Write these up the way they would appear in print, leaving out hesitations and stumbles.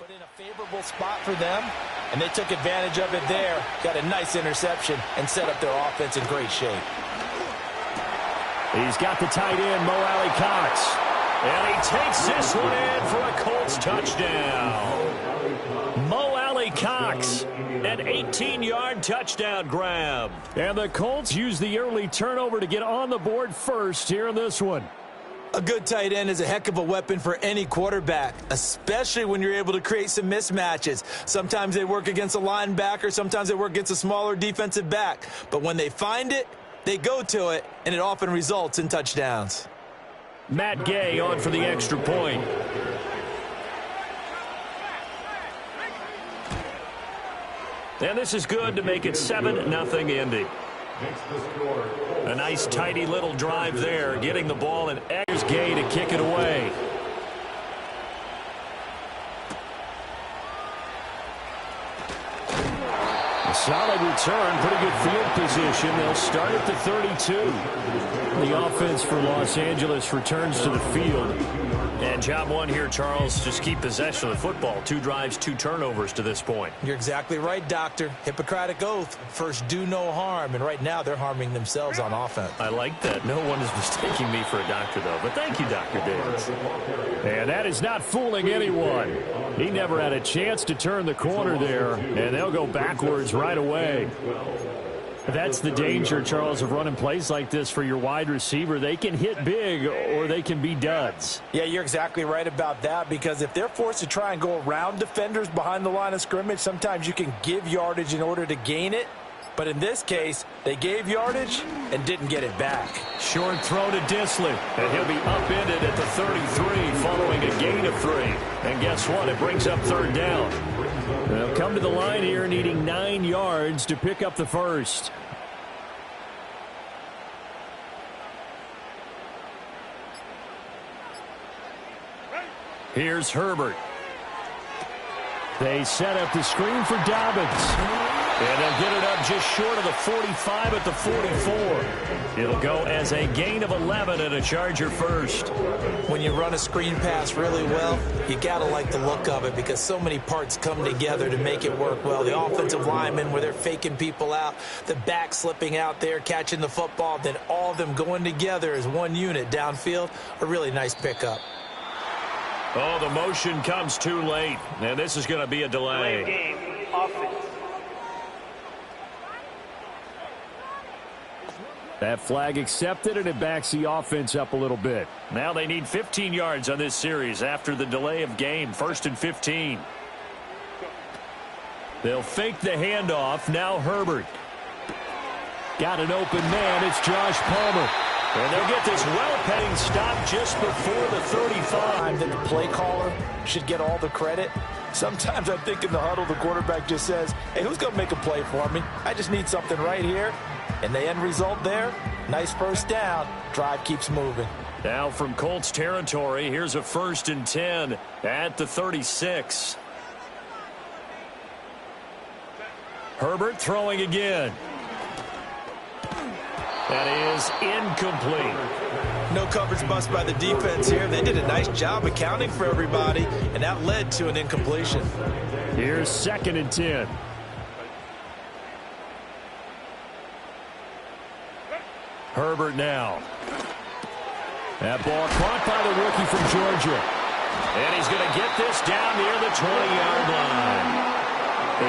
Put in a favorable spot for them, and they took advantage of it there. Got a nice interception and set up their offense in great shape. He's got the tight end, Mo Alley-Cox. And he takes this one in for a Colts touchdown. Mo Alley-Cox, an 18-yard touchdown grab. And the Colts use the early turnover to get on the board first here in this one. A good tight end is a heck of a weapon for any quarterback, especially when you're able to create some mismatches. Sometimes they work against a linebacker, sometimes they work against a smaller defensive back. But when they find it, they go to it, and it often results in touchdowns. Matt Gay on for the extra point. And this is good to make it 7-0 Indy. A nice, tidy little drive there, getting the ball, and here's Gay to kick it away. A solid return, pretty good field position. They'll start at the 32. The offense for Los Angeles returns to the field. And job one here, Charles, just keep possession of the football. 2 drives, 2 turnovers to this point. You're exactly right, Doctor. Hippocratic oath. First, do no harm. And right now, they're harming themselves on offense. I like that. No one is mistaking me for a doctor, though. But thank you, Dr. Davis. And that is not fooling anyone. He never had a chance to turn the corner there. And they'll go backwards right away. That's the danger, Charles, of running plays like this for your wide receiver. They can hit big or they can be duds. Yeah, you're exactly right about that, because if they're forced to try and go around defenders behind the line of scrimmage, sometimes you can give yardage in order to gain it. But in this case, they gave yardage and didn't get it back. Short throw to Disley, and he'll be upended at the 33 following a gain of 3. And guess what? It brings up 3rd down. They'll come to the line here needing 9 yards to pick up the first. Here's Herbert. They set up the screen for Dobbins. And they'll get it up just short of the 45 at the 44. It'll go as a gain of 11 and a Charger first. When you run a screen pass really well, you got to like the look of it, because so many parts come together to make it work well. The offensive linemen, where they're faking people out, the back slipping out there, catching the football, then all of them going together as one unit downfield. A really nice pickup. Oh, the motion comes too late, and this is going to be a delay. Game, offense. That flag accepted, and it backs the offense up a little bit. Now they need 15 yards on this series after the delay of game. 1st and 15. They'll fake the handoff. Now Herbert. Got an open man. It's Josh Palmer. And they'll get this well-paying stop just before the 35. That the play caller should get all the credit. Sometimes I think in the huddle, the quarterback just says, hey, who's going to make a play for me? I just need something right here. And the end result there, nice first down. Drive keeps moving. Now from Colts territory, here's a 1st and 10 at the 36. Herbert throwing again. That is incomplete. No coverage bust by the defense here. They did a nice job accounting for everybody, and that led to an incompletion. Here's 2nd and 10. Herbert now. That ball caught by the rookie from Georgia. And he's going to get this down near the 20-yard line.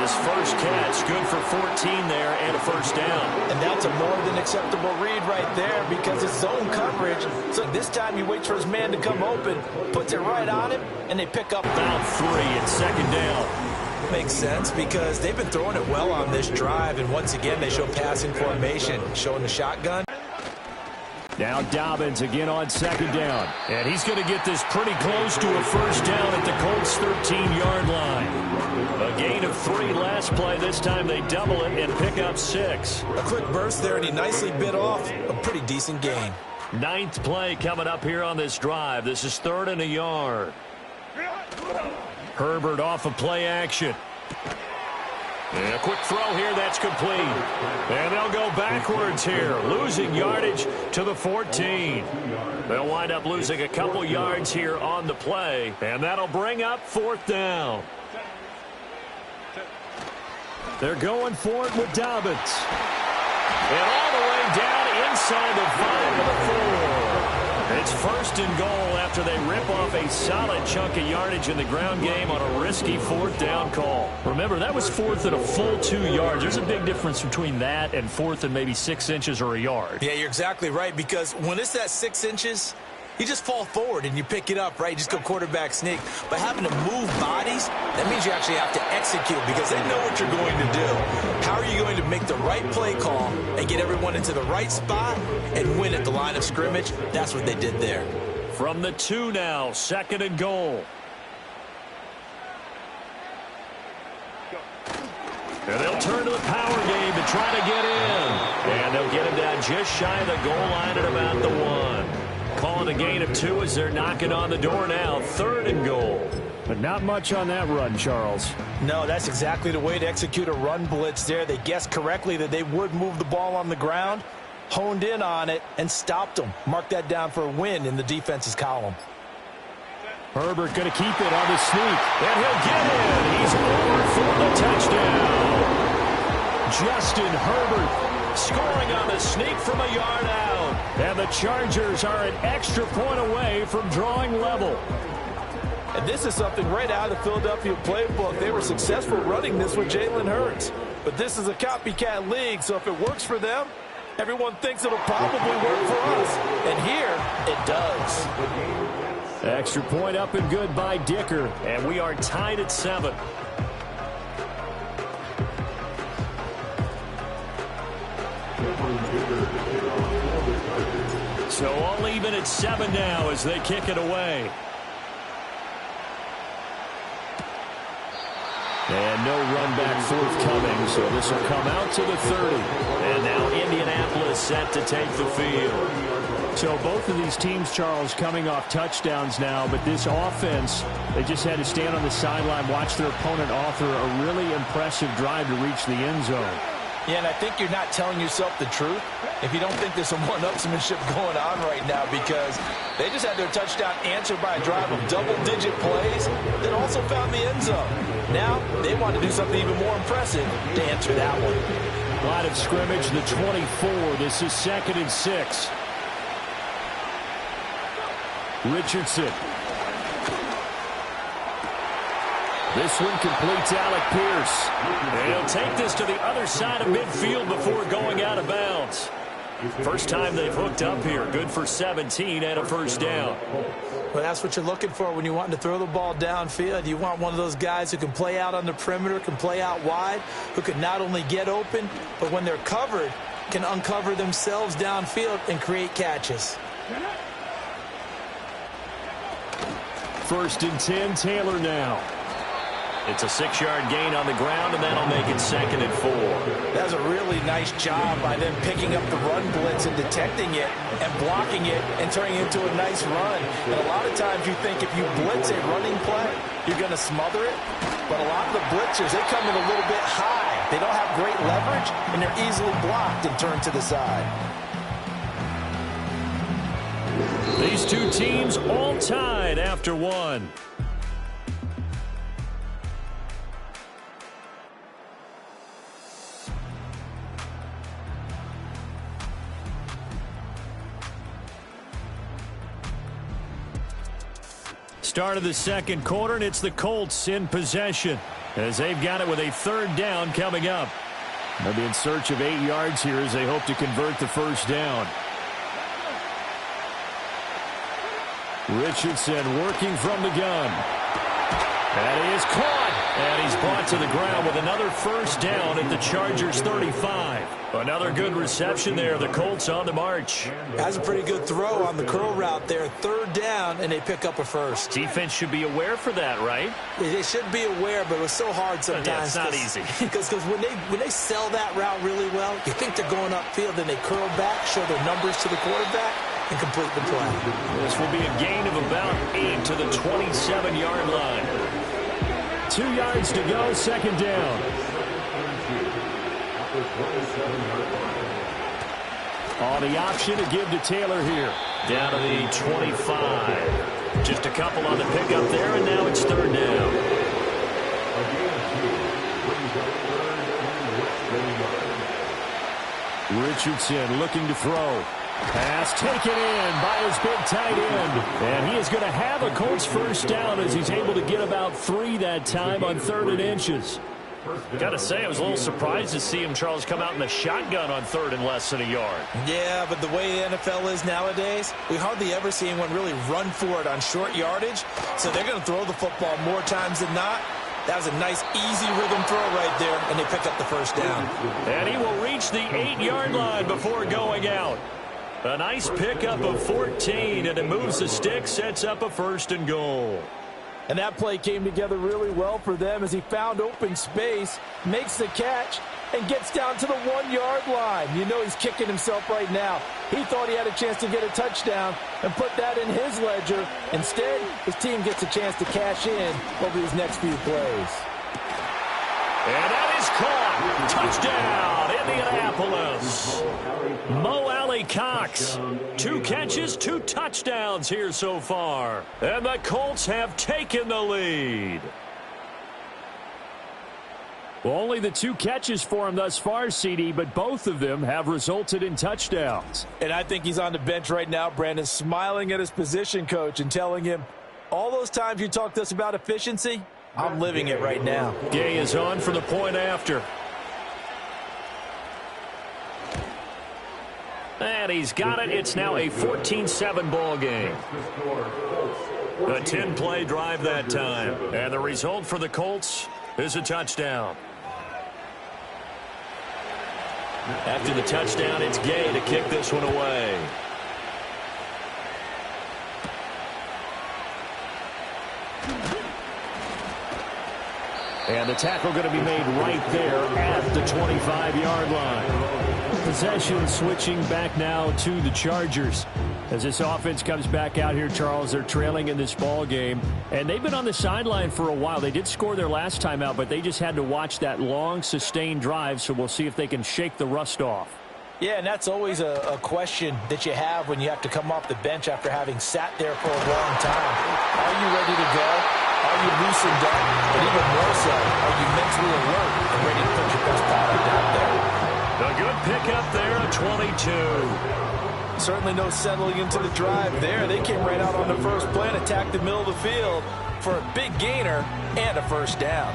His first catch, good for 14 there and a 1st down. And that's a more than acceptable read right there, because it's zone coverage. So this time he waits for his man to come open, puts it right on him, and they pick up about 3 at 2nd down. Makes sense, because they've been throwing it well on this drive, and once again they show passing formation, showing the shotgun. Now Dobbins again on 2nd down. And he's going to get this pretty close to a 1st down at the Colts 13-yard line. A gain of 3 last play. This time they double it and pick up 6. A quick burst there, and he nicely bit off a pretty decent gain. 9th play coming up here on this drive. This is 3rd and a yard. Herbert off of play action. And a quick throw here, that's complete. And they'll go backwards here, losing yardage to the 14. They'll wind up losing a couple yards here on the play, and that'll bring up 4th down. They're going for it with Dobbins. And all the way down inside the 5 to the 4. It's first and goal after they rip off a solid chunk of yardage in the ground game on a risky 4th down call. Remember, that was 4th and a full 2 yards. There's a big difference between that and 4th and maybe 6 inches or a yard. Yeah, you're exactly right, because when it's that 6 inches, you just fall forward and you pick it up, right? You just go quarterback sneak. But having to move bodies, that means you actually have to execute because they know what you're going to do. How are you going to make the right play call and get everyone into the right spot and win at the line of scrimmage? That's what they did there. From the 2 now, 2nd and goal. And they'll turn to the power game to try to get in. And they'll get him down just shy of the goal line at about the 1. Calling a gain of 2 as they're knocking on the door now. 3rd and goal. But not much on that run, Charles. No, that's exactly the way to execute a run blitz there. They guessed correctly that they would move the ball on the ground, honed in on it, and stopped them. Mark that down for a win in the defense's column. Herbert going to keep it on the sneak. And he'll get in. He's over for the touchdown. Justin Herbert scoring on the sneak from a yard out. And the Chargers are an extra point away from drawing level. And this is something right out of the Philadelphia playbook. They were successful running this with Jalen Hurts. But this is a copycat league, so if it works for them, everyone thinks it'll probably work for us. And here, it does. Extra point up and good by Dicker. And we are tied at 7. So all even at 7 now as they kick it away. And no run back forthcoming, so this will come out to the 30. And now Indianapolis set to take the field. So both of these teams, Charles, coming off touchdowns now, but this offense, they just had to stand on the sideline, watch their opponent author a really impressive drive to reach the end zone. Yeah, and I think you're not telling yourself the truth if you don't think there's some one-upsmanship going on right now, because they just had their touchdown answered by a drive of double-digit plays that also found the end zone. Now they want to do something even more impressive to answer that one. Line of scrimmage, the 24. This is 2nd and 6. Richardson. This one completes Alec Pierce. And he'll take this to the other side of midfield before going out of bounds. First time they've hooked up here. Good for 17 and a first down. Well, that's what you're looking for when you want to throw the ball downfield. You want one of those guys who can play out on the perimeter, can play out wide, who can not only get open, but when they're covered, can uncover themselves downfield and create catches. 1st and 10, Taylor now. It's a 6-yard gain on the ground, and that'll make it 2nd and 4. That was a really nice job by them picking up the run blitz and detecting it and blocking it and turning it into a nice run. And a lot of times you think if you blitz a running play, you're going to smother it. But a lot of the blitzers, they come in a little bit high. They don't have great leverage, and they're easily blocked and turned to the side. These two teams all tied after 1. Start of the second quarter, and it's the Colts in possession as they've got it with a 3rd down coming up. They'll be in search of 8 yards here as they hope to convert the first down. Richardson working from the gun. And he is caught. And he's brought to the ground with another first down at the Chargers 35. Another good reception there. The Colts on the march. That's a pretty good throw on the curl route there. 3rd down, and they pick up a first. Defense should be aware for that, right? They should be aware, but it was so hard sometimes. Yeah, it's not easy. Because when they sell that route really well, you think they're going upfield, and they curl back, show their numbers to the quarterback, and complete the play. This will be a gain of about 8 to the 27-yard line. 2 yards to go, 2nd down. On the option to give to Taylor here. Down to the 25. Just a couple on the pickup there, and now it's 3rd down. Richardson looking to throw. Pass taken in by his big tight end. And he is going to have a Colts first down as he's able to get about 3 that time on 3rd and inches. Got to say, I was a little surprised to see him, Charles, come out in the shotgun on 3rd and less than a yard. Yeah, but the way the NFL is nowadays, we hardly ever see anyone really run for it on short yardage. So they're going to throw the football more times than not. That was a nice, easy rhythm throw right there, and they pick up the first down. And he will reach the 8-yard line before going out. A nice pickup of 14, and it moves the stick, sets up a 1st and goal. And that play came together really well for them as he found open space, makes the catch, and gets down to the 1-yard line. You know he's kicking himself right now. He thought he had a chance to get a touchdown and put that in his ledger. Instead, his team gets a chance to cash in over these next few plays. And that is caught. Touchdown, Indianapolis. Mo Alley Cox. 2 catches, 2 touchdowns here so far. And the Colts have taken the lead. Well, only the 2 catches for him thus far, CD, but both of them have resulted in touchdowns. And I think he's on the bench right now, Brandon, smiling at his position coach and telling him, all those times you talked to us about efficiency, I'm living it right now. Gay is on for the point after. And he's got it. It's now a 14-7 ball game. A 10-play drive that time. And the result for the Colts is a touchdown. After the touchdown, it's Gay to kick this one away. And the tackle going to be made right there at the 25-yard line. Possession switching back now to the Chargers. As this offense comes back out here, Charles, they're trailing in this ball game. And they've been on the sideline for a while. They did score their last time out, but they just had to watch that long, sustained drive. So we'll see if they can shake the rust off. Yeah, and that's always a question that you have when you have to come off the bench after having sat there for a long time. Are you ready to go? Are you loosened up? But even more so, are you mentally alert and ready to put your best product out there? A good pickup there at 22. Certainly no settling into the drive there. They came right out on the first play and attacked the middle of the field for a big gainer and a first down.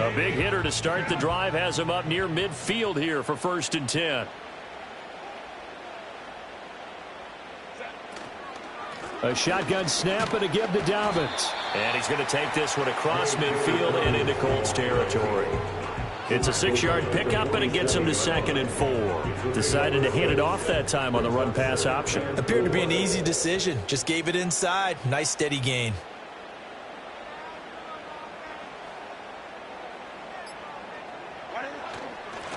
A big hitter to start the drive has him up near midfield here for 1st and 10. A shotgun snap and a give to Dobbins. And he's going to take this one across midfield and into Colts territory. It's a 6-yard pickup, and it gets him to 2nd and 4. Decided to hand it off that time on the run-pass option. Appeared to be an easy decision. Just gave it inside. Nice steady gain.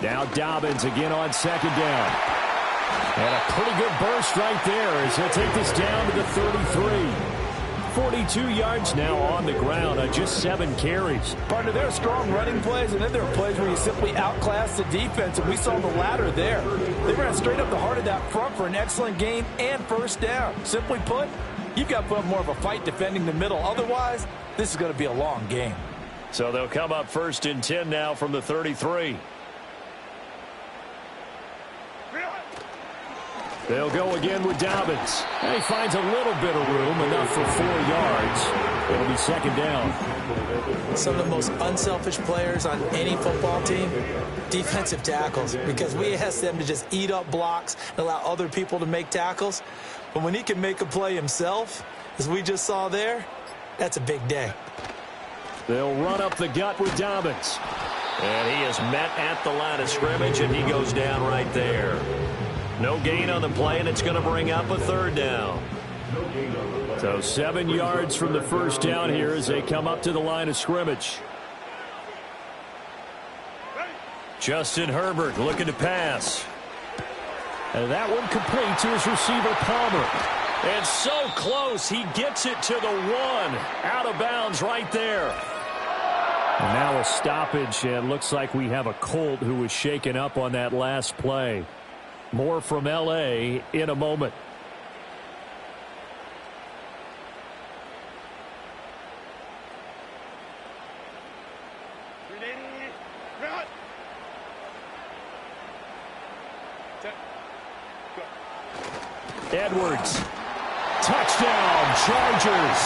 Now Dobbins again on 2nd down. And a pretty good burst right there as he'll take this down to the 33. 42 yards now on the ground on just 7 carries. Partner, there are strong running plays, and then there are plays where you simply outclass the defense, and we saw the latter there. They ran straight up the heart of that front for an excellent gain and first down. Simply put, you've got to put up more of a fight defending the middle. Otherwise, this is going to be a long game. So they'll come up 1st and 10 now from the 33. They'll go again with Dobbins. And he finds a little bit of room, enough for 4 yards. It'll be 2nd down. Some of the most unselfish players on any football team, defensive tackles, because we ask them to just eat up blocks and allow other people to make tackles. But when he can make a play himself, as we just saw there, that's a big day. They'll run up the gut with Dobbins. And he is met at the line of scrimmage, and he goes down right there. No gain on the play, and it's going to bring up a 3rd down. So 7 yards from the first down here as they come up to the line of scrimmage. Justin Herbert looking to pass. And that one complete to his receiver, Palmer. And so close, he gets it to the 1. Out of bounds right there. And now a stoppage, and looks like we have a Colt who was shaken up on that last play. More from L.A. in a moment. Edwards. Touchdown, Chargers.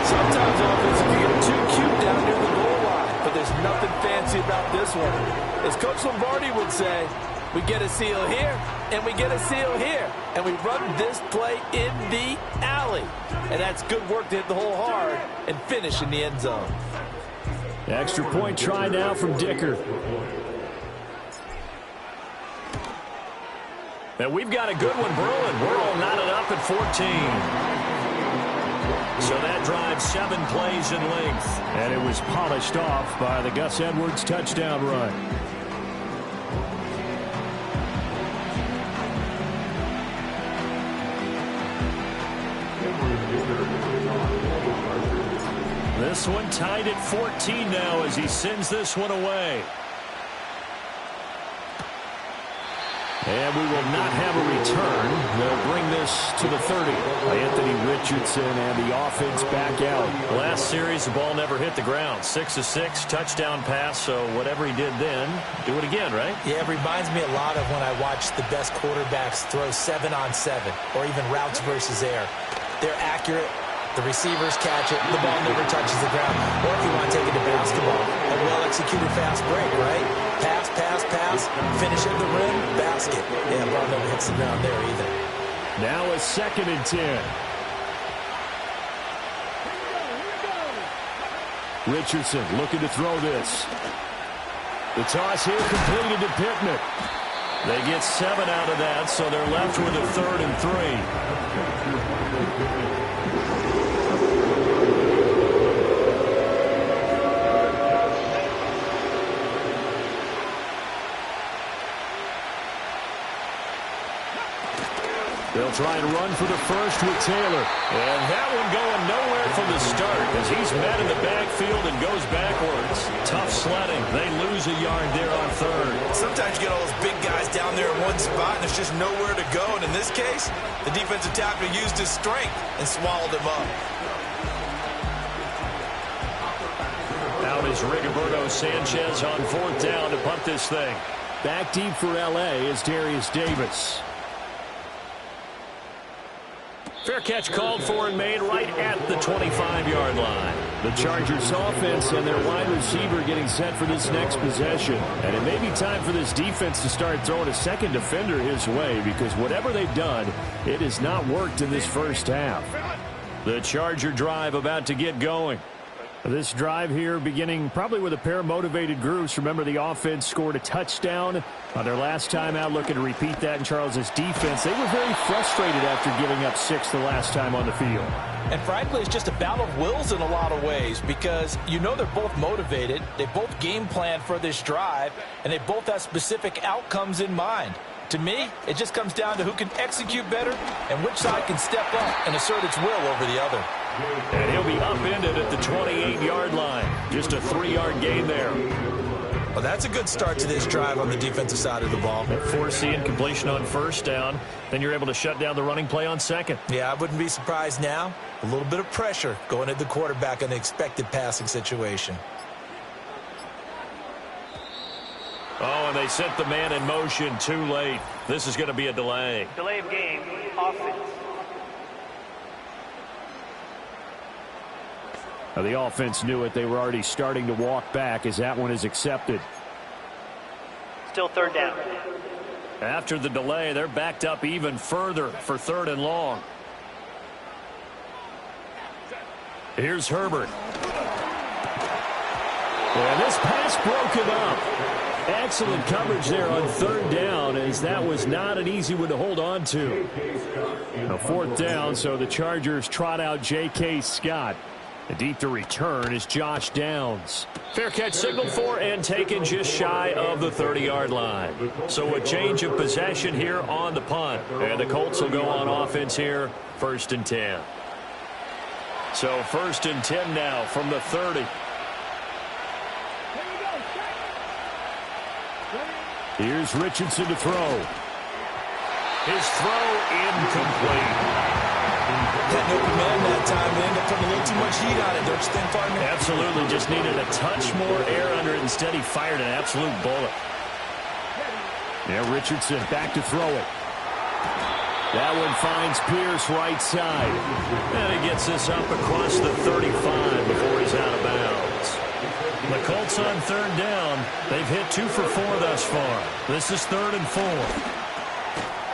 Sometimes offense can get too cute down near the goal line, but there's nothing fancy about this one. As Coach Lombardi would say, we get a seal here, and we get a seal here, and we run this play in the alley. And that's good work to hit the hole hard and finish in the end zone. Extra point try now from Dicker. And we've got a good one brewing. We're all knotted up at 14. So that drives 7 plays in length. And it was polished off by the Gus Edwards touchdown run. This one tied at 14 now as he sends this one away. And we will not have a return. They'll bring this to the 30. Anthony Richardson and the offense back out. Last series, the ball never hit the ground. 6 of 6, touchdown pass. So whatever he did then, do it again, right? Yeah, it reminds me a lot of when I watch the best quarterbacks throw 7-on-7 or even routes versus air. They're accurate. The receivers catch it. The ball never touches the ground. Or if you want to take it to basketball, a well-executed fast break, right? Pass, pass, pass. Finish at the rim, basket. Yeah, the ball never hits the ground there either. Now a 2nd and 10. Richardson looking to throw this. The toss here completed to Pittman. They get 7 out of that, so they're left with a 3rd and 3. They'll try and run for the first with Taylor. And that one going nowhere from the start as he's met in the backfield and goes backwards. Tough sledding. They lose a yard there on 3rd. Sometimes you get all those big guys down there in one spot and there's just nowhere to go. And in this case, the defensive tackle used his strength and swallowed him up. Out is Rigoberto Sanchez on 4th down to punt this thing. Back deep for L.A. is Darius Davis. Fair catch called for and made right at the 25-yard line. The Chargers offense and their wide receiver getting set for this next possession. And it may be time for this defense to start throwing a second defender his way because whatever they've done, it has not worked in this first half. The Charger drive about to get going. This drive here beginning probably with a pair of motivated groups. Remember, the offense scored a touchdown on their last time out, looking to repeat that in Charles's defense. They were very frustrated after giving up 6 the last time on the field. And frankly, it's just a battle of wills in a lot of ways because you know they're both motivated. They both game plan for this drive, and they both have specific outcomes in mind. To me, it just comes down to who can execute better and which side can step up and assert its will over the other. And he'll be upended at the 28-yard line. Just a 3-yard gain there. Well, that's a good start to this drive on the defensive side of the ball. Forcing completion on 1st down. Then you're able to shut down the running play on 2nd. Yeah, I wouldn't be surprised now. A little bit of pressure going at the quarterback in an expected passing situation. Oh, and they sent the man in motion too late. This is going to be a delay. Delay of game, offense. Now, the offense knew it. They were already starting to walk back as that one is accepted. Still 3rd down. After the delay, they're backed up even further for 3rd and long. Here's Herbert. And this pass broken up. Excellent coverage there on 3rd down as that was not an easy one to hold on to. Now 4th down, so the Chargers trot out J.K. Scott. And deep to return is Josh Downs. Fair catch signaled for and taken just shy of the 30-yard line. So a change of possession here on the punt. And the Colts will go on offense here, 1st and 10. So 1st and 10 now from the 30. Here's Richardson to throw. His throw incomplete. Had no command that time. They ended up putting a little too too much heat on it, don't you think, partner? Absolutely. Just needed a touch more air under it. Instead, he fired an absolute bullet. Yeah, Richardson back to throw it. That one finds Pierce right side. And he gets this up across the 35 before he's out of bounds. The Colts on third down. They've hit 2 for 4 thus far. This is 3rd and 4.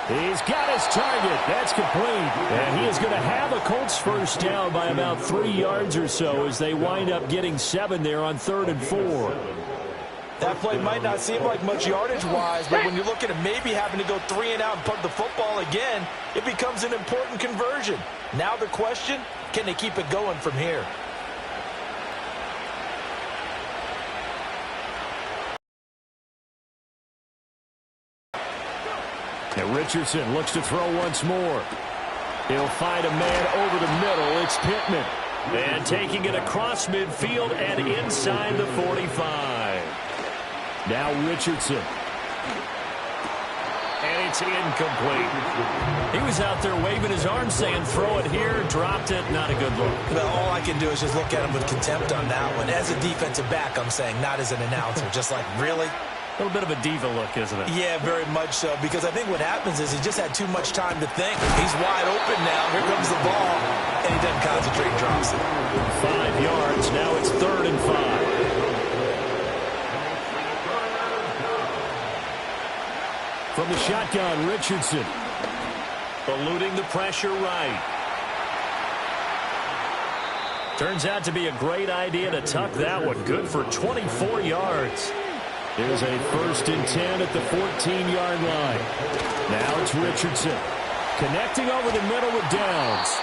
He's got his target. That's complete. And he is going to have a Colts first down by about 3 yards or so as they wind up getting 7 there on 3rd and 4. That play might not seem like much yardage-wise, but when you look at it maybe having to go 3 and out and punt the football again, it becomes an important conversion. Now the question, can they keep it going from here? And Richardson looks to throw once more. He'll find a man over the middle. It's Pittman. And taking it across midfield and inside the 45. Now Richardson. And it's incomplete. He was out there waving his arms saying, throw it here, dropped it. Not a good look. Well, all I can do is just look at him with contempt on that one. As a defensive back, I'm saying, not as an announcer. Just like, really? A little bit of a diva look, isn't it? Yeah, very much so, because I think what happens is he just had too much time to think. He's wide open now. Here comes the ball, and he doesn't concentrate, drops it. 5 yards. Now it's 3rd and 5. From the shotgun, Richardson. Eluding the pressure right. Turns out to be a great idea to tuck that one. Good for 24 yards. Here's a 1st and 10 at the 14-yard line. Now it's Richardson. Connecting over the middle with Downs.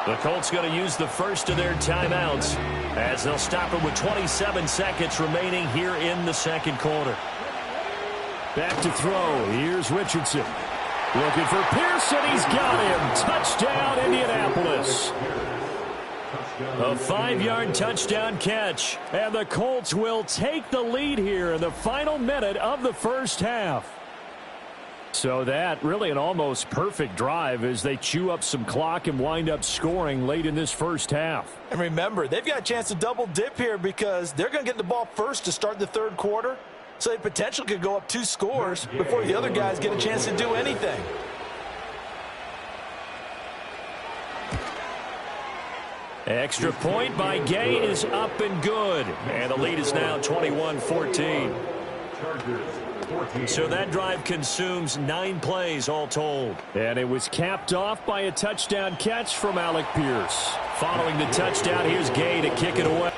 The Colts going to use the first of their timeouts as they'll stop it with 27 seconds remaining here in the second quarter. Back to throw. Here's Richardson. Looking for Pearson. He's got him. Touchdown, Indianapolis. A 5-yard touchdown catch. And the Colts will take the lead here in the final minute of the first half. So that really an almost perfect drive as they chew up some clock and wind up scoring late in this first half. And remember, they've got a chance to double dip here because they're going to get the ball first to start the third quarter. So they potentially could go up 2 scores before the other guys get a chance to do anything. Extra point by Gay is up and good. And the lead is now 21-14. So that drive consumes 9 plays all told. And it was capped off by a touchdown catch from Alec Pierce. Following the touchdown, here's Gay to kick it away.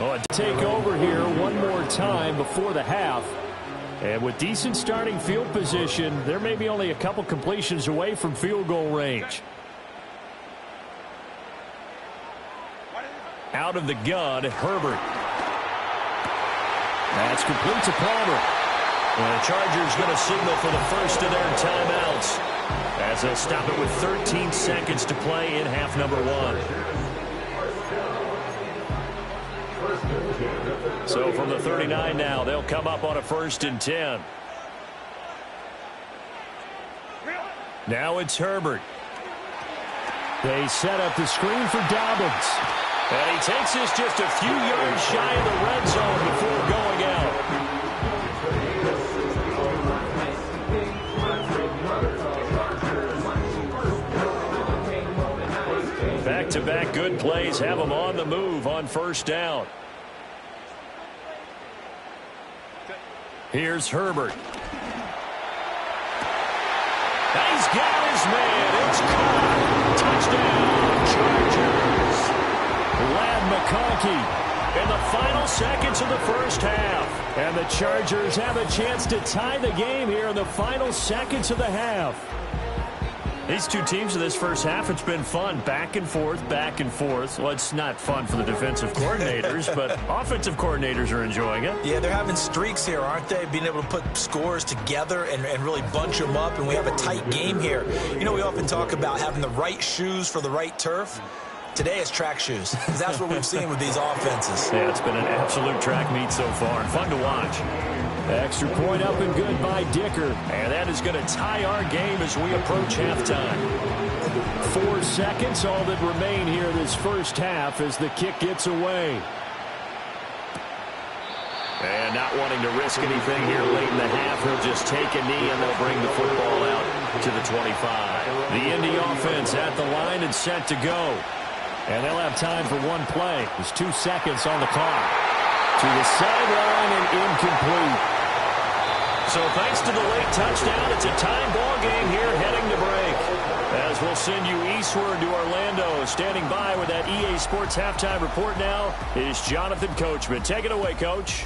Oh, take over here one more time before the half. And with decent starting field position, there may be only a couple completions away from field goal range. Out of the gun, Herbert. That's complete to Palmer. And the Chargers going to signal for the first of their timeouts as they'll stop it with 13 seconds to play in half number 1. So from the 39 now, they'll come up on a 1st and 10. Now it's Herbert. They set up the screen for Dobbins. And he takes this just a few yards shy of the red zone before going out. Back-to-back good plays have them on the move on 1st down. Here's Herbert. He's got his man. It's caught. Touchdown, Chargers. Lad McConkey in the final seconds of the first half. And the Chargers have a chance to tie the game here in the final seconds of the half. These two teams in this first half, it's been fun. Back and forth, back and forth. Well, it's not fun for the defensive coordinators, but offensive coordinators are enjoying it. Yeah, they're having streaks here, aren't they? Being able to put scores together and really bunch them up, and we have a tight game here. You know, we often talk about having the right shoes for the right turf. Today it's track shoes, because that's what we've seen with these offenses. Yeah, it's been an absolute track meet so far, and fun to watch. Extra point up and good by Dicker. And that is going to tie our game as we approach halftime. 4 seconds, all that remain here this first half as the kick gets away. And not wanting to risk anything here late in the half, he'll just take a knee and they'll bring the football out to the 25. The Indy offense at the line and set to go. And they'll have time for one play. There's 2 seconds on the clock. To the sideline and incomplete. So thanks to the late touchdown, it's a time ball game here heading to break. As we'll send you eastward to Orlando. Standing by with that EA Sports halftime report now is Jonathan Coachman. Take it away, Coach.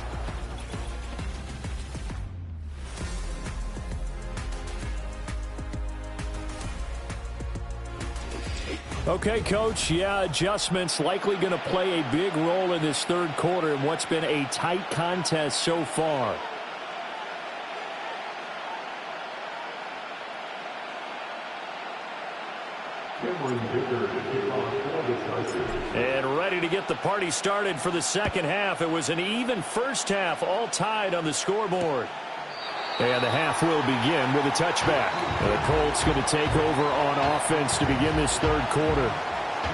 Okay, Coach, yeah, adjustments likely going to play a big role in this third quarter in what's been a tight contest so far. And ready to get the party started for the second half. It was an even first half, all tied on the scoreboard. And the half will begin with a touchback. And the Colts going to take over on offense to begin this third quarter.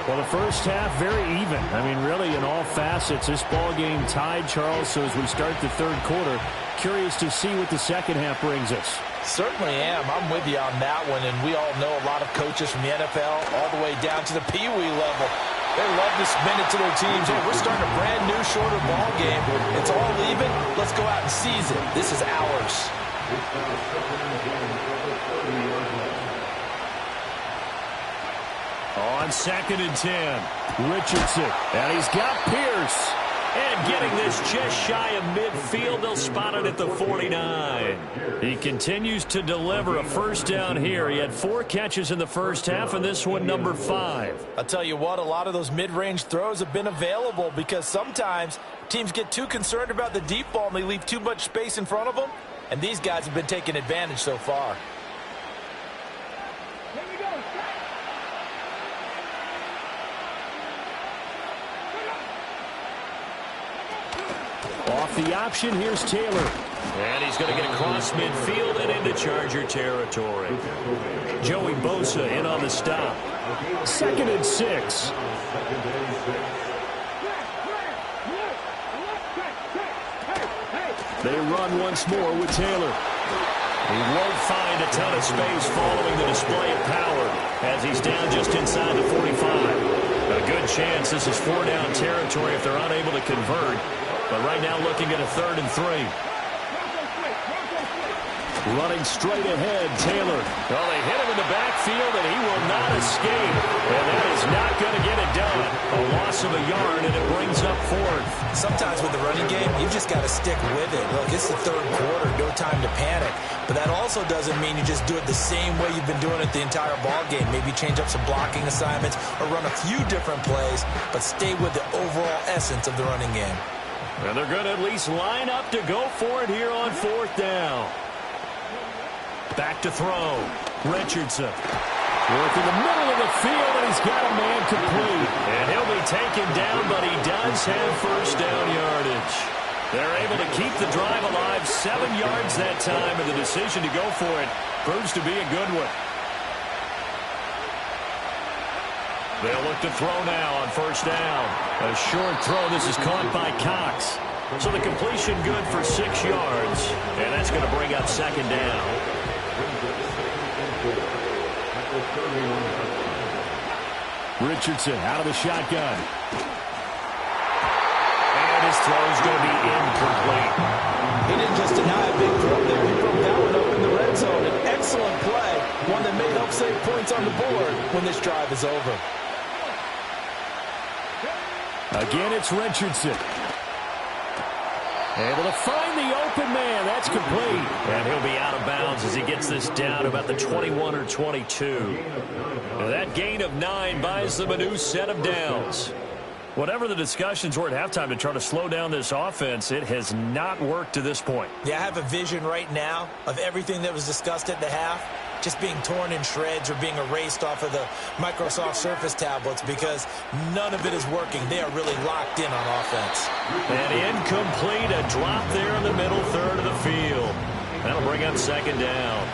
Well, the first half, very even. I mean, really, in all facets, this ball game tied, Charles. So as we start the third quarter, curious to see what the second half brings us. Certainly am. I'm with you on that one. And we all know a lot of coaches from the NFL all the way down to the Pee Wee level. They love to spin it to their teams. Hey, we're starting a brand new, shorter ball game. It's all even. Let's go out and seize it. This is ours. On 2nd and 10, Richardson, and he's got Pierce. And getting this just shy of midfield, they'll spot it at the 49. He continues to deliver a first down here. He had 4 catches in the first half, and this one number 5. I'll tell you what, a lot of those mid-range throws have been available because sometimes teams get too concerned about the deep ball and they leave too much space in front of them. And these guys have been taking advantage so far. Off the option, here's Taylor. And he's going to get across midfield and into Charger territory. Joey Bosa in on the stop. 2nd and 6. They run once more with Taylor. He won't find a ton of space following the display of power as he's down just inside the 45. A good chance this is 4-down territory if they're unable to convert. But right now looking at a 3rd and 3. Running straight ahead, Taylor. Well, they hit him in the backfield, and he will not escape. And that is not going to get it done. A loss of a yard, and it brings up 4th. Sometimes with the running game, you just got to stick with it. Look, it's the third quarter, no time to panic. But that also doesn't mean you just do it the same way you've been doing it the entire ball game. Maybe change up some blocking assignments or run a few different plays, but stay with the overall essence of the running game. And they're going to at least line up to go for it here on 4th down. Back to throw. Richardson. Work in the middle of the field, and he's got a man complete. And he'll be taken down, but he does have first down yardage. They're able to keep the drive alive, 7 yards that time, and the decision to go for it proves to be a good one. They'll look to throw now on first down. A short throw. This is caught by Cox. So the completion good for 6 yards, and that's going to bring up 2nd down. Richardson out of the shotgun. And his throw's going to be incomplete. He didn't just deny a big throw there. He broke that one up in the red zone. An excellent play. One that may help save points on the board when this drive is over. Again, it's Richardson. Able to find the open man. That's complete. And he'll be out of bounds as he gets this down about the 21 or 22. That gain of 9 buys them a new set of downs. Whatever the discussions were at halftime to try to slow down this offense, it has not worked to this point. Yeah, I have a vision right now of everything that was discussed at the half. just being torn in shreds or being erased off of the Microsoft Surface tablets because none of it is working. They are really locked in on offense. And incomplete, a drop there in the middle third of the field. That'll bring up second down.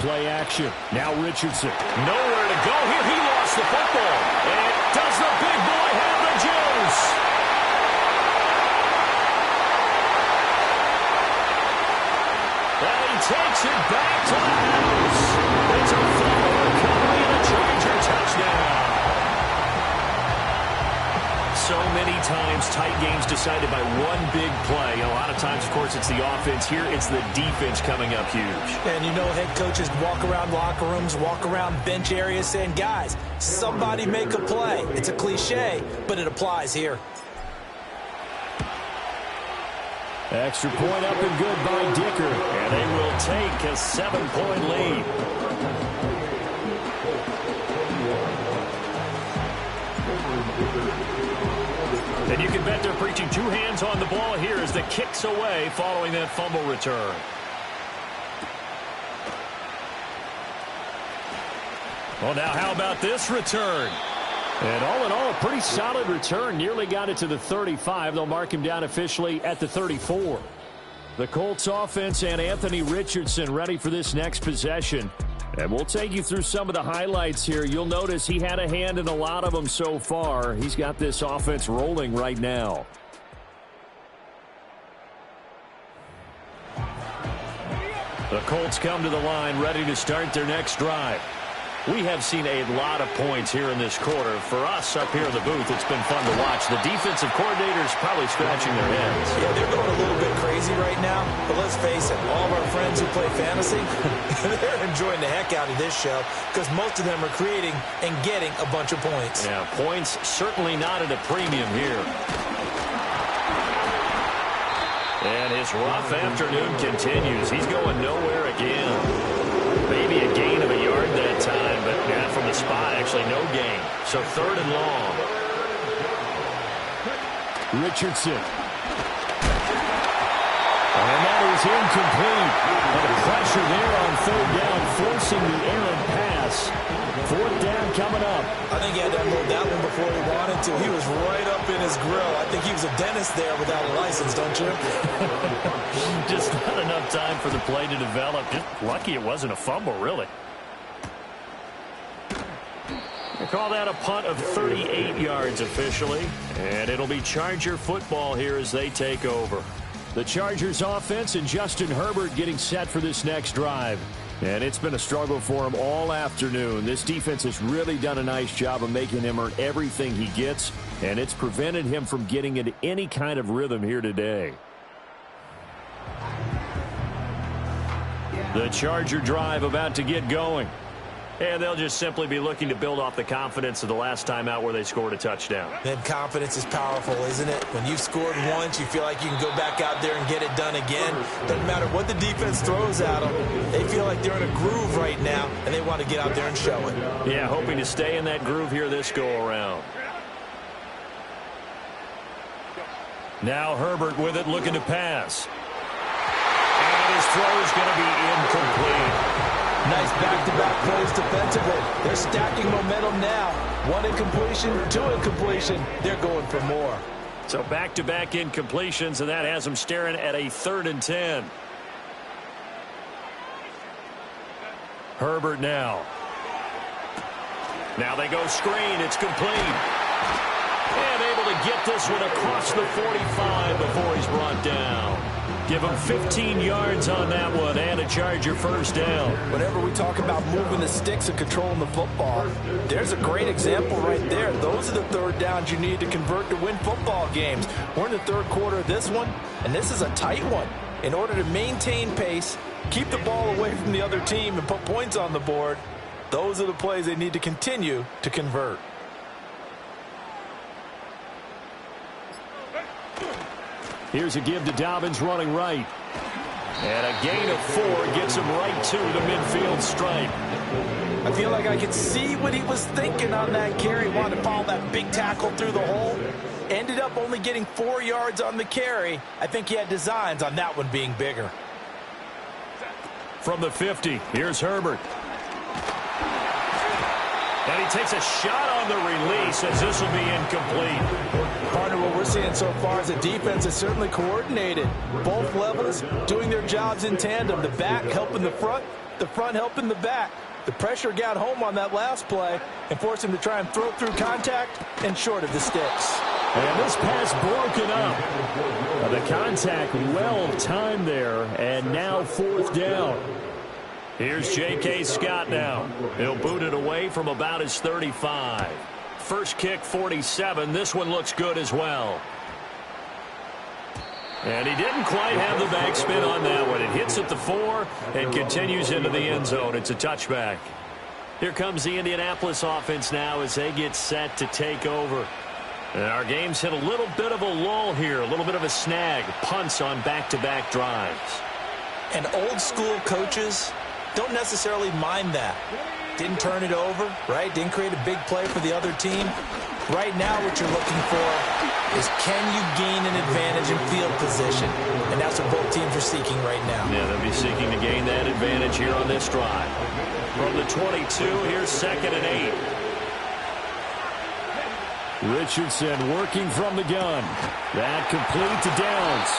Play action. Now Richardson. Nowhere to go here. He lost the football. And does the big boy have the juice? And he takes it back to the house. It's a fumble recovery and a Charger touchdown. So many times tight games decided by one big play. A lot of times, of course, it's the offense. Here, it's the defense coming up huge. And you know head coaches walk around locker rooms, walk around bench areas saying, guys, somebody make a play. It's a cliche, but it applies here. Extra point up and good by Dicker. And they will take a 7-point lead. And you can bet they're preaching two hands on the ball here as the kick's away following that fumble return. Well, now how about this return? And all in all, a pretty solid return. Nearly got it to the 35. They'll mark him down officially at the 34. The Colts offense and Anthony Richardson ready for this next possession. And we'll take you through some of the highlights here. You'll notice he had a hand in a lot of them so far. He's got this offense rolling right now. The Colts come to the line ready to start their next drive. We have seen a lot of points here in this quarter. For us up here in the booth, it's been fun to watch. The defensive coordinators probably scratching their heads. Yeah, they're going a little bit crazy right now. But let's face it, all of our friends who play fantasy, they're enjoying the heck out of this show because most of them are creating and getting a bunch of points. Yeah, points certainly not at a premium here. And his rough afternoon continues. He's going nowhere again. Maybe a gain of a yard that time, but yeah, from the spot, actually no gain. So third and long. Richardson. And that is incomplete. And the pressure there on third down, forcing the errant pass. Fourth down coming up. I think he had to unload that one before he wanted to. He was right up in his grill. I think he was a dentist there without a license, don't you? Just not enough time for the play to develop. Just lucky it wasn't a fumble, really. They call that a punt of 38 yards officially. And it'll be Charger football here as they take over. The Chargers offense and Justin Herbert getting set for this next drive. And it's been a struggle for him all afternoon. This defense has really done a nice job of making him earn everything he gets, and it's prevented him from getting into any kind of rhythm here today. The Charger drive about to get going. And they'll just simply be looking to build off the confidence of the last time out where they scored a touchdown. And confidence is powerful, isn't it? When you've scored once, you feel like you can go back out there and get it done again. Doesn't matter what the defense throws at them. They feel like they're in a groove right now, and they want to get out there and show it. Yeah, hoping to stay in that groove here this go-around. Now Herbert with it, looking to pass. And his throw is going to be incomplete. Nice back-to-back plays defensively. They're stacking momentum now. One incompletion, two incompletion. They're going for more. So back-to-back incompletions, and that has them staring at a 3rd and 10. Herbert now. Now they go screen. It's complete. And able to get this one across the 45 before he's brought down. Give him 15 yards on that one and a Charger first down. Whenever we talk about moving the sticks and controlling the football, there's a great example right there. Those are the third downs you need to convert to win football games. We're in the third quarter of this one, and this is a tight one. In order to maintain pace, keep the ball away from the other team, and put points on the board, those are the plays they need to continue to convert. Here's a give to Dobbins running right. And a gain of 4 gets him right to the midfield stripe. I feel like I could see what he was thinking on that carry. Wanted to follow that big tackle through the hole. Ended up only getting 4 yards on the carry. I think he had designs on that one being bigger. From the 50, here's Herbert. And he takes a shot on the release as this will be incomplete. Partner, what we're seeing so far is the defense is certainly coordinated. Both levels doing their jobs in tandem. The back helping the front helping the back. The pressure got home on that last play and forced him to try and throw through contact and short of the sticks. And this pass broken up. The contact well timed there, and now 4th down. Here's J.K. Scott now. He'll boot it away from about his 35. First kick, 47. This one looks good as well. And he didn't quite have the backspin on that one. It hits at the 4 and continues into the end zone. It's a touchback. Here comes the Indianapolis offense now as they get set to take over. And our game's hit a little bit of a lull here, a little bit of a snag. Punts on back-to-back drives. And old school coaches don't necessarily mind that. Didn't turn it over, right? Didn't create a big play for the other team. Right now what you're looking for is can you gain an advantage in field position? And that's what both teams are seeking right now. Yeah, they'll be seeking to gain that advantage here on this drive. From the 22, here's 2nd and 8. Richardson working from the gun. That complete to Downs.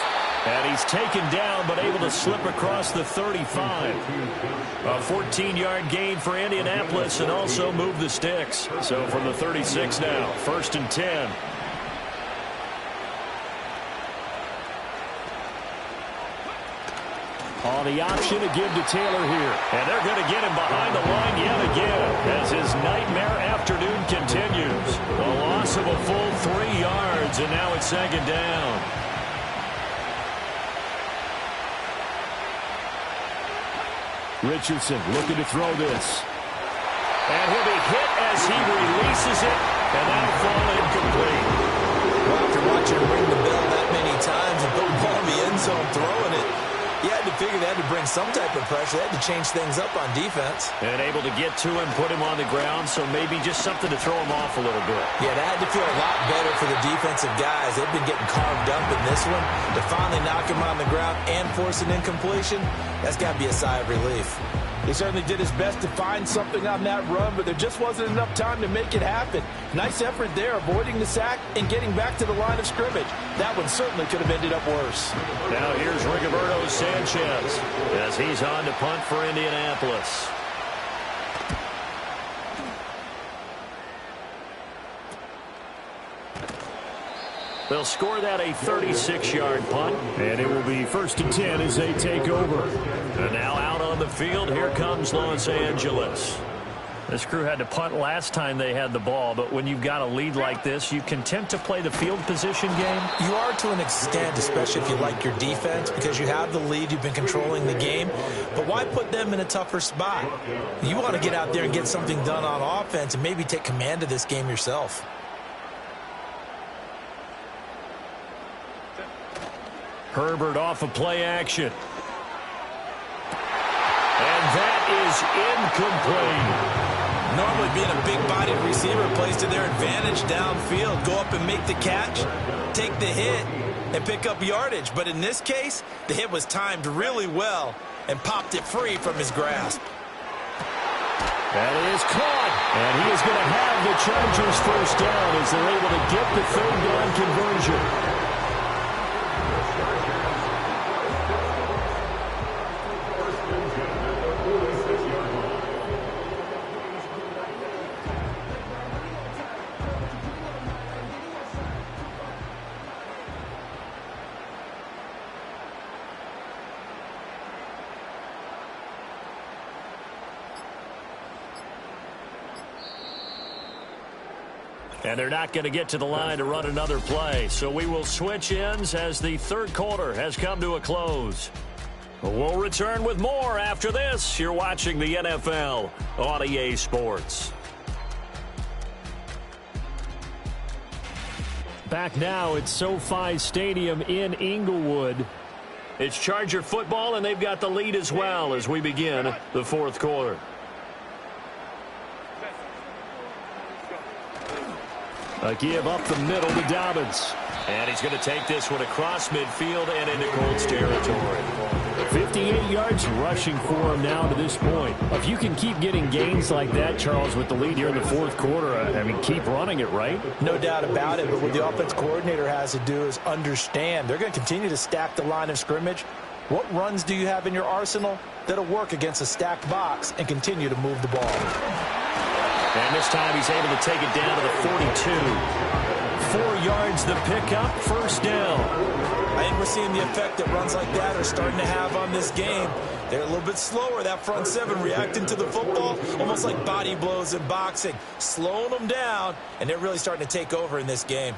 And he's taken down but able to slip across the 35. A 14-yard gain for Indianapolis and also move the sticks. So from the 36 now, 1st and 10. On the option to give to Taylor here. And they're going to get him behind the line yet again as his nightmare afternoon continues. A loss of a full 3 yards, and now it's 2nd down. Richardson looking to throw this. And he'll be hit as he releases it, and that'll fall incomplete. Well, after watching him ring the bell that many times and put the ball in the end zone throwing it, you had to figure they had to bring some type of pressure. They had to change things up on defense. And able to get to him, put him on the ground, so maybe just something to throw him off a little bit. Yeah, that had to feel a lot better for the defensive guys. They've been getting carved up in this one. To finally knock him on the ground and force an incompletion, that's got to be a sigh of relief. He certainly did his best to find something on that run, but there just wasn't enough time to make it happen. Nice effort there, avoiding the sack and getting back to the line of scrimmage. That one certainly could have ended up worse. Now here's Rigoberto Sanchez as he's on to punt for Indianapolis. They'll score that a 36-yard punt. And it will be 1st and 10 as they take over. And now out on the field, here comes Los Angeles. This crew had to punt last time they had the ball, but when you've got a lead like this, you content to play the field position game? You are to an extent, especially if you like your defense, because you have the lead, you've been controlling the game. But why put them in a tougher spot? You want to get out there and get something done on offense and maybe take command of this game yourself. Herbert off of play action. And that is incomplete. Normally being a big-bodied receiver plays to their advantage downfield. Go up and make the catch, take the hit, and pick up yardage. But in this case, the hit was timed really well and popped it free from his grasp. That is caught. And he is going to have the Chargers 1st down as they're able to get the 3rd down conversion. And they're not going to get to the line to run another play. So we will switch ends as the 3rd quarter has come to a close. We'll return with more after this. You're watching the NFL on EA Sports. Back now at SoFi Stadium in Inglewood. It's Charger football, and they've got the lead as well as we begin the 4th quarter. A give up the middle to Dobbins. And he's going to take this one across midfield and into Colts territory. 58 yards rushing for him now to this point. If you can keep getting gains like that, Charles, with the lead here in the fourth quarter, I mean, keep running it, right? No doubt about it, but what the offense coordinator has to do is understand. They're going to continue to stack the line of scrimmage. What runs do you have in your arsenal that'll work against a stacked box and continue to move the ball? And this time he's able to take it down to the 42. 4 yards the pickup, first down. I think we're seeing the effect that runs like that are starting to have on this game. They're a little bit slower, that front seven, reacting to the football, almost like body blows in boxing, slowing them down, and they're really starting to take over in this game.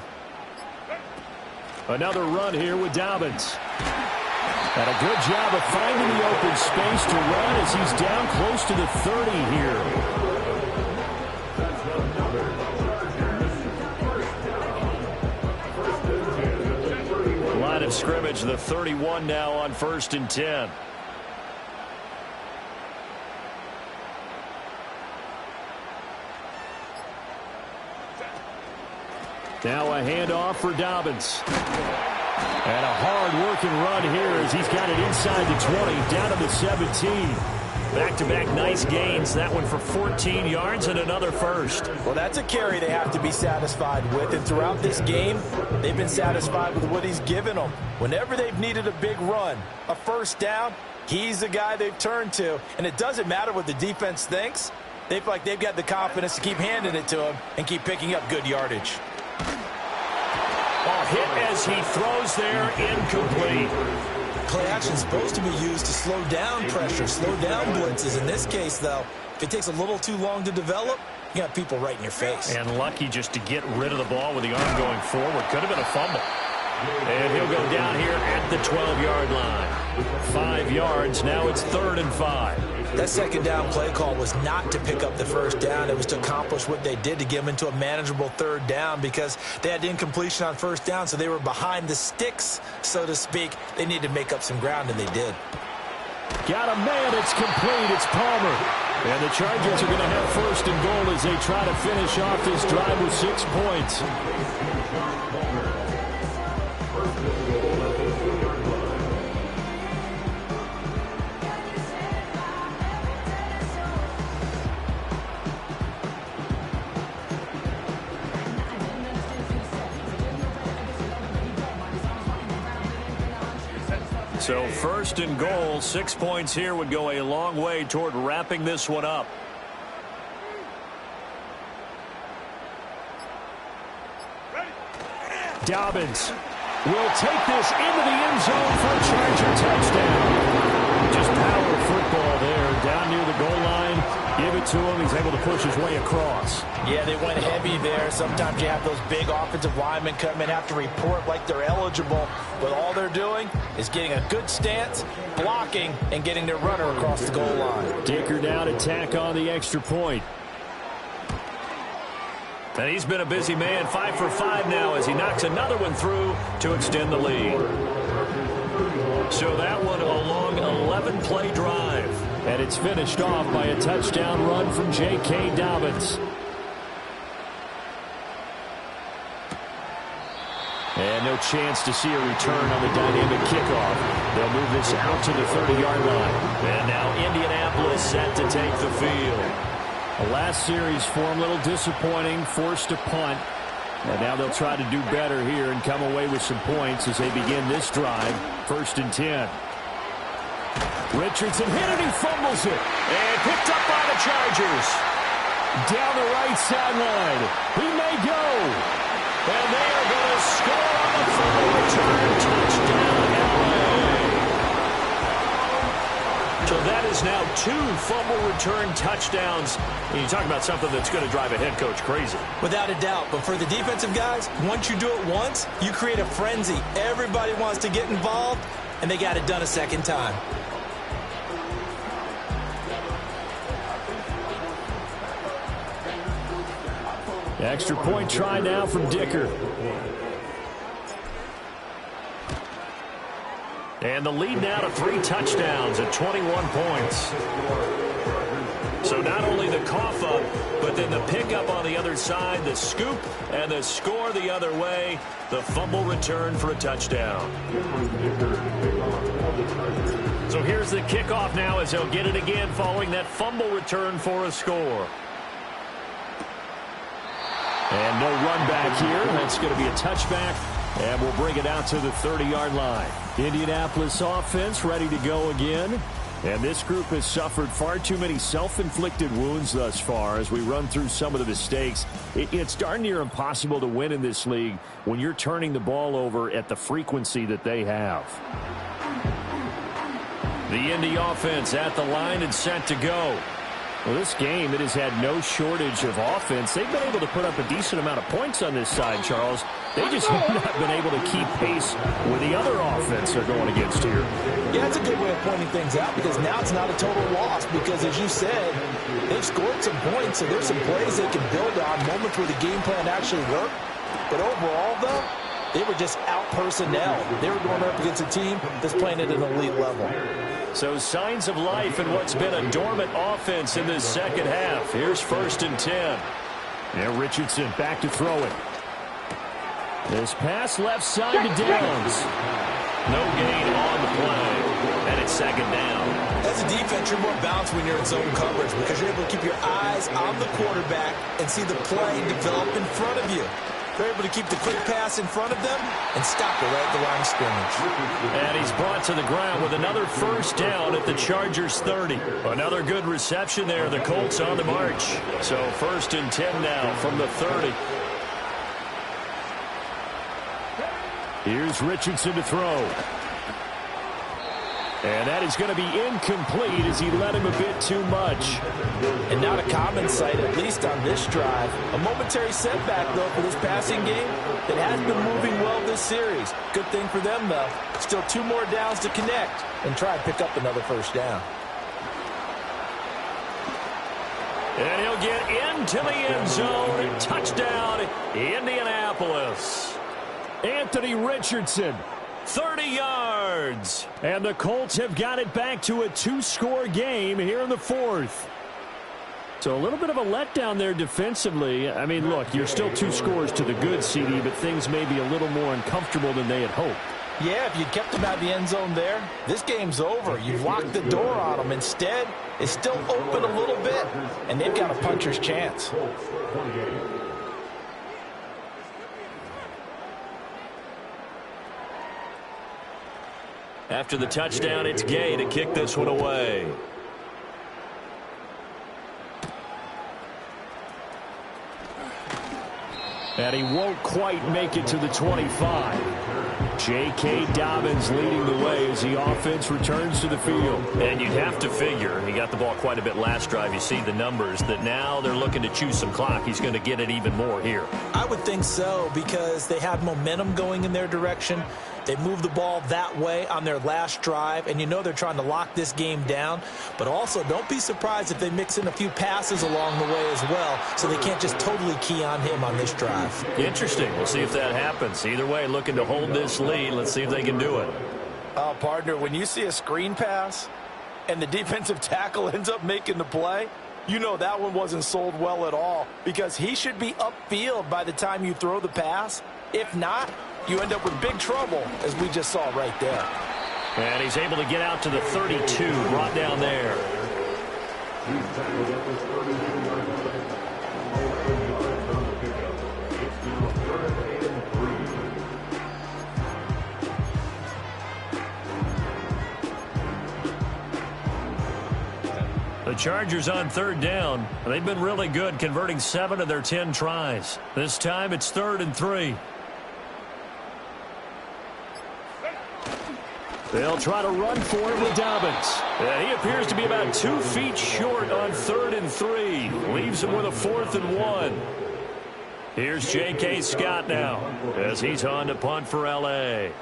Another run here with Dobbins. And a good job of finding the open space to run as he's down close to the 30 here. Line of scrimmage, the 31 now on 1st and 10. Now a handoff for Dobbins. And a hard-working run here as he's got it inside the 20, down to the 17. Back-to-back nice gains. That one for 14 yards and another first. Well, that's a carry they have to be satisfied with. And throughout this game, they've been satisfied with what he's given them. Whenever they've needed a big run, a first down, he's the guy they've turned to. And it doesn't matter what the defense thinks. They feel like they've got the confidence to keep handing it to him and keep picking up good yardage. Hit as he throws there, incomplete. Play action is supposed to be used to slow down pressure, slow down blitzes. In this case, though, if it takes a little too long to develop, you got people right in your face. And lucky just to get rid of the ball with the arm going forward. Could have been a fumble. And he'll go down here at the 12-yard line. 5 yards. Now it's 3rd and 5. That second down play call was not to pick up the first down. It was to accomplish what they did to get them into a manageable 3rd down because they had incompletion on first down, so they were behind the sticks, so to speak. They needed to make up some ground, and they did. Got a man. It's complete. It's Palmer. And the Chargers are going to have 1st and goal as they try to finish off this drive with 6 points. So 1st and goal, 6 points here would go a long way toward wrapping this one up. Dobbins will take this into the end zone for a Charger touchdown. Just power football there, down near the goal line. Give it to him. He's able to push his way across. Yeah, they went heavy there. Sometimes you have those big offensive linemen come in, have to report like they're eligible. But all they're doing is getting a good stance, blocking, and getting their runner across the goal line. Dicker down to tack on the extra point. And he's been a busy man. 5 for 5 now as he knocks another one through to extend the lead. So that one a long 11-play drive. And it's finished off by a touchdown run from J.K. Dobbins. And no chance to see a return on the dynamic kickoff. They'll move this out to the 30-yard line. And now Indianapolis set to take the field. The last series for him, a little disappointing, forced a punt. And now they'll try to do better here and come away with some points as they begin this drive. 1st and 10. Richardson hit it, he fumbles it. And picked up by the Chargers. Down the right sideline. He may go. And they are going to score on the fumble return. Touchdown, LA. So that is now 2 fumble return touchdowns. And you talk about something that's going to drive a head coach crazy. Without a doubt. But for the defensive guys, once you do it once, you create a frenzy. Everybody wants to get involved, and they got it done a second time. Extra point try now from Dicker. And the lead now to 3 touchdowns at 21 points. So not only the cough up, but then the pickup on the other side, the scoop, and the score the other way. The fumble return for a touchdown. So here's the kickoff now as they'll get it again following that fumble return for a score. And no run back here. That's going to be a touchback. And we'll bring it out to the 30-yard line. Indianapolis offense ready to go again. And this group has suffered far too many self-inflicted wounds thus far as we run through some of the mistakes. It's darn near impossible to win in this league when you're turning the ball over at the frequency that they have. The Indy offense at the line and set to go. Well, this game, it has had no shortage of offense. They've been able to put up a decent amount of points on this side, Charles. They just have not been able to keep pace with the other offense they're going against here. Yeah, that's a good way of pointing things out because now it's not a total loss because, as you said, they've scored some points, so there's some plays they can build on, moments where the game plan actually worked. But overall, though, they were just out-personnel. They were going up against a team that's playing at an elite level. So signs of life in what's been a dormant offense in this second half. Here's 1st and 10. And Richardson back to throw it. This pass left side to Downs. No gain on the play. And it's 2nd down. As a defense, you're more balanced when you're in zone coverage because you're able to keep your eyes on the quarterback and see the play develop in front of you. They're able to keep the quick pass in front of them and stop it right at the line of scrimmage. And he's brought to the ground with another 1st down at the Chargers 30. Another good reception there. The Colts on the march. So 1st and 10 now from the 30. Here's Richardson to throw. And that is going to be incomplete as he led him a bit too much. And not a common sight, at least on this drive. A momentary setback, though, for this passing game that has been moving well this series. Good thing for them, though. Still 2 more downs to connect and try and pick up another 1st down. And he'll get into the end zone. Touchdown, Indianapolis. Anthony Richardson. 30 yards. And the Colts have got it back to a 2-score game here in the 4th. So a little bit of a letdown there defensively. I mean, look, you're still 2 scores to the good, CD, but things may be a little more uncomfortable than they had hoped. Yeah, if you kept them out of the end zone there, this game's over. You've locked the door on them. Instead, it's still open a little bit, and they've got a puncher's chance. After the touchdown, it's Gay to kick this one away. And he won't quite make it to the 25. J.K. Dobbins leading the way as the offense returns to the field. And you'd have to figure, he got the ball quite a bit last drive. You see the numbers, that now they're looking to chew some clock. He's going to get it even more here. I would think so because they have momentum going in their direction. They moved the ball that way on their last drive, and you know they're trying to lock this game down. But also, don't be surprised if they mix in a few passes along the way as well, so they can't just totally key on him on this drive. Interesting. We'll see if that happens. Either way, looking to hold this lead. Let's see if they can do it. Partner, when you see a screen pass and the defensive tackle ends up making the play, you know that one wasn't sold well at all because he should be upfield by the time you throw the pass. If not, you end up with big trouble, as we just saw right there. And he's able to get out to the 32, brought down there. The Chargers on 3rd down. They've been really good, converting 7 of their 10 tries. This time it's 3rd and 3. They'll try to run for it with Dobbins. And he appears to be about 2 feet short on 3rd and 3. Leaves him with a 4th and 1. Here's J.K. Scott now as he's on to punt for L.A.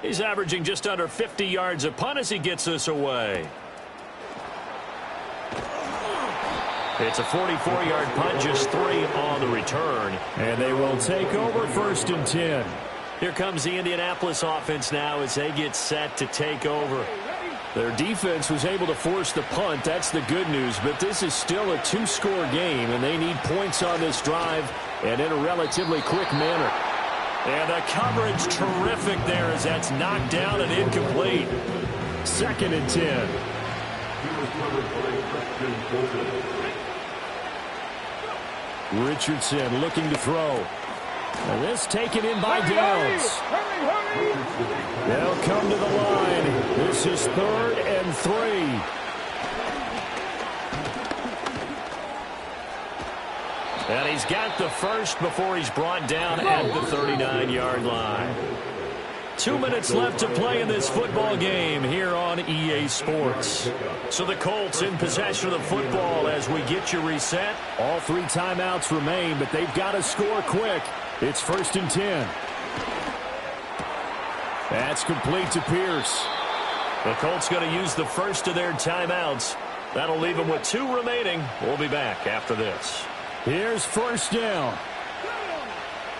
He's averaging just under 50 yards a punt as he gets this away. It's a 44-yard punt, just 3 on the return. And they will take over 1st and 10. Here comes the Indianapolis offense now as they get set to take over. Their defense was able to force the punt. That's the good news. But this is still a two-score game, and they need points on this drive and in a relatively quick manner. And the coverage terrific there as that's knocked down and incomplete. 2nd and 10. Richardson looking to throw. And this taken in by Downs. They'll come to the line. This is 3rd and 3. And he's got the first before he's brought down at the 39-yard line. 2 minutes left to play in this football game here on EA Sports. So the Colts in possession of the football as we get you reset. All 3 timeouts remain, but they've got to score quick. It's 1st and 10. That's complete to Pierce. The Colts going to use the first of their timeouts. That'll leave them with 2 remaining. We'll be back after this. Here's 1st down.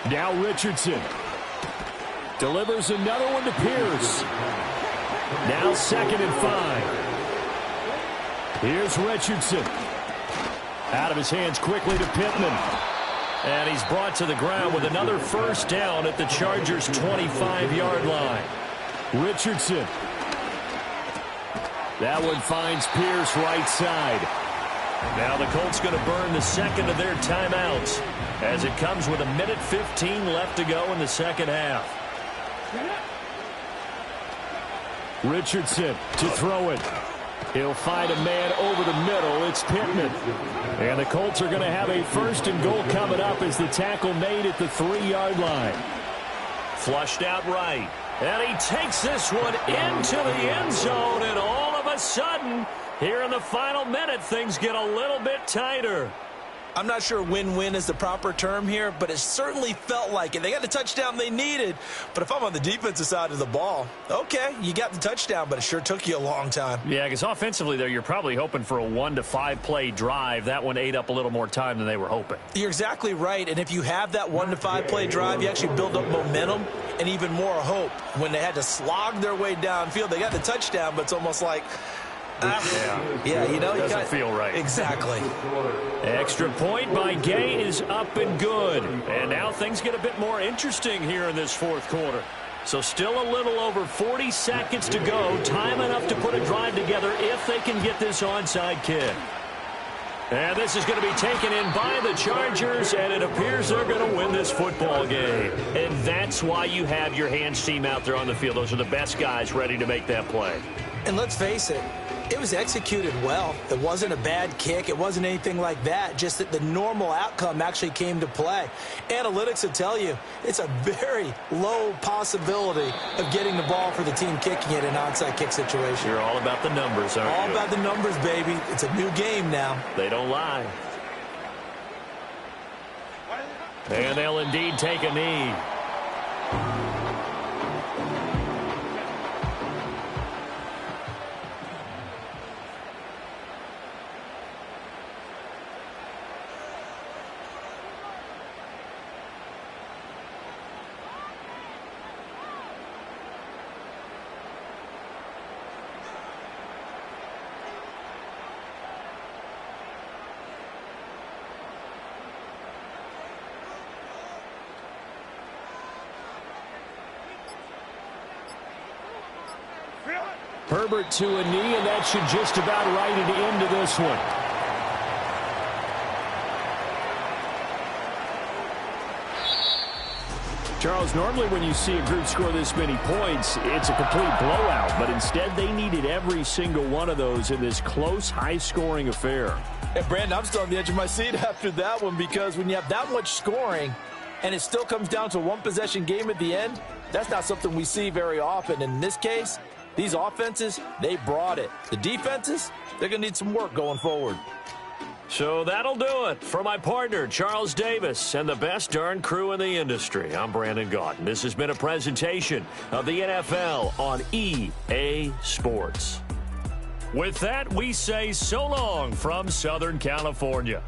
Now Richardson. Delivers another one to Pierce. Now 2nd and 5. Here's Richardson. Out of his hands quickly to Pittman. And he's brought to the ground with another 1st down at the Chargers' 25-yard line. Richardson. That one finds Pierce right side. Now the Colts going to burn the 2nd of their timeouts as it comes with 1:15 left to go in the 2nd half. Richardson to throw it. He'll find a man over the middle. It's Pittman. And the Colts are going to have a 1st and goal coming up as the tackle made at the 3-yard line. Flushed out right. And he takes this one into the end zone. And all of a sudden, here in the final minute, things get a little bit tighter. I'm not sure win-win is the proper term here, but it certainly felt like it. They got the touchdown they needed, but if I'm on the defensive side of the ball, okay, you got the touchdown, but it sure took you a long time. Yeah, because offensively, though, you're probably hoping for a 1 to 5 play drive. That one ate up a little more time than they were hoping. You're exactly right, and if you have that 1 to 5 play drive, you actually build up momentum and even more hope. When they had to slog their way downfield, they got the touchdown, but it's almost like, yeah, you know, it doesn't feel right. Exactly. Extra point by Gay is up and good. And now things get a bit more interesting here in this 4th quarter. So still a little over 40 seconds to go. Time enough to put a drive together if they can get this onside kick. And this is going to be taken in by the Chargers, and it appears they're going to win this football game. And that's why you have your hands team out there on the field. Those are the best guys ready to make that play. And let's face it, it was executed well. It wasn't a bad kick. It wasn't anything like that. Just that the normal outcome actually came to play. Analytics will tell you it's a very low possibility of getting the ball for the team kicking it in an onside kick situation. You're all about the numbers, aren't you? All about the numbers, baby. It's a new game now. They don't lie. And they'll indeed take a knee. Herbert to a knee, and that should just about write it into this one. Charles, normally when you see a group score this many points, it's a complete blowout, but instead they needed every single one of those in this close, high-scoring affair. And Brandon, I'm still on the edge of my seat after that one, because when you have that much scoring and it still comes down to a one-possession game at the end, that's not something we see very often. In this case, these offenses, they brought it. The defenses, they're going to need some work going forward. So that'll do it for my partner, Charles Davis, and the best darn crew in the industry. I'm Brandon Gaudin. This has been a presentation of the NFL on EA Sports. With that, we say so long from Southern California.